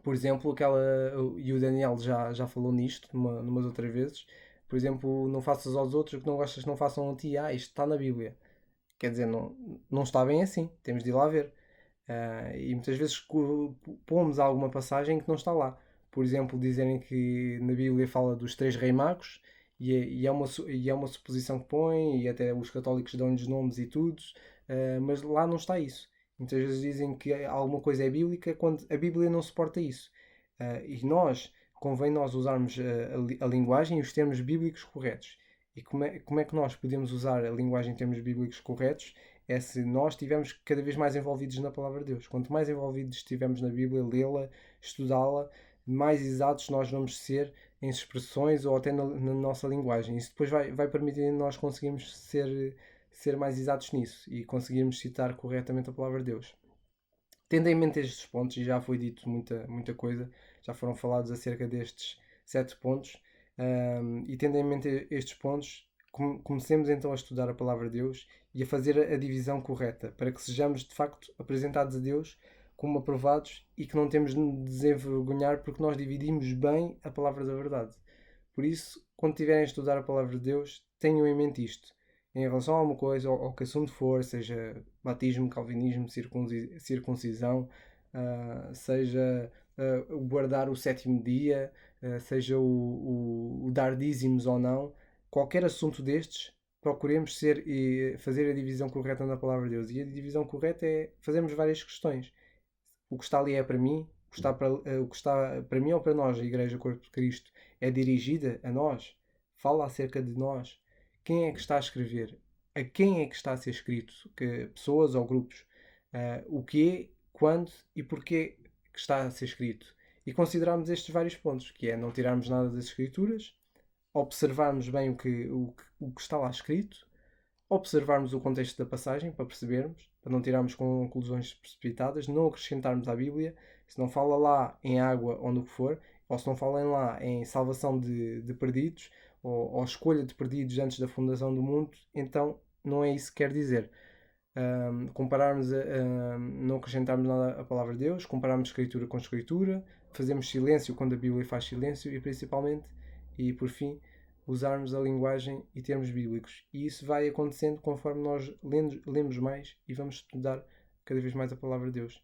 Por exemplo, e o Daniel já falou nisto numas outras vezes. Por exemplo, não faças aos outros o que não gostas que não façam a ti. Isto está na Bíblia. Quer dizer, não está bem assim. Temos de ir lá ver. E muitas vezes pomos alguma passagem que não está lá. Por exemplo, dizerem que na Bíblia fala dos três reis magos e é uma suposição que põem, e até os católicos dão-lhes nomes e tudo, mas lá não está isso. Muitas vezes dizem que alguma coisa é bíblica quando a Bíblia não suporta isso. E convém nós usarmos a linguagem e os termos bíblicos corretos. E como é que nós podemos usar a linguagem em termos bíblicos corretos? É se nós estivermos cada vez mais envolvidos na palavra de Deus. Quanto mais envolvidos estivermos na Bíblia, lê-la, estudá-la, mais exatos nós vamos ser em expressões ou até na nossa linguagem. Isso depois vai permitir nós conseguirmos ser mais exatos nisso e conseguirmos citar corretamente a palavra de Deus. Tendo em mente estes pontos, e já foi dito muita coisa, já foram falados acerca destes 7 pontos, e tendo em mente estes pontos, comecemos então a estudar a palavra de Deus e a fazer a divisão correta, para que sejamos de facto apresentados a Deus como aprovados e que não temos de nos desenvergonhar porque nós dividimos bem a palavra da verdade. Por isso, quando tiverem a estudar a palavra de Deus, tenham em mente isto. Em relação a alguma coisa, ou que assunto for, seja batismo, calvinismo, circuncisão, seja guardar o sétimo dia, seja o dar dízimos ou não, qualquer assunto destes, procuremos fazer a divisão correta na palavra de Deus. E a divisão correta é fazermos várias questões. O que está ali é para mim, o que está para mim ou para nós, a Igreja Corpo de Cristo, é dirigida a nós, fala acerca de nós. Quem é que está a escrever? A quem é que está a ser escrito? Que pessoas ou grupos? O que, quando e porquê que está a ser escrito? E considerarmos estes vários pontos, que é não tirarmos nada das Escrituras, observarmos bem o que está lá escrito, observarmos o contexto da passagem para percebermos, para não tirarmos conclusões precipitadas, não acrescentarmos à Bíblia, se não fala lá em água ou no que for, ou se não fala lá em salvação de perdidos, ou escolha de perdidos antes da fundação do mundo, então não é isso que quer dizer. Não acrescentarmos nada à palavra de Deus, compararmos escritura com escritura, fazemos silêncio quando a Bíblia faz silêncio e principalmente, e por fim, usarmos a linguagem e termos bíblicos. E isso vai acontecendo conforme nós lemos mais e vamos estudar cada vez mais a palavra de Deus.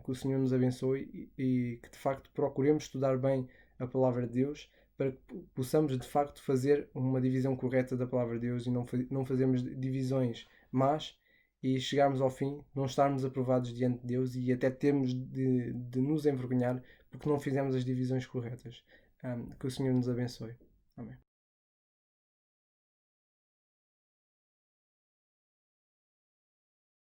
Que o Senhor nos abençoe e que de facto procuremos estudar bem a palavra de Deus para que possamos de facto fazer uma divisão correta da palavra de Deus e não fazermos divisões más e chegarmos ao fim, não estarmos aprovados diante de Deus e até termos de nos envergonhar porque não fizemos as divisões corretas. Que o Senhor nos abençoe. Amém.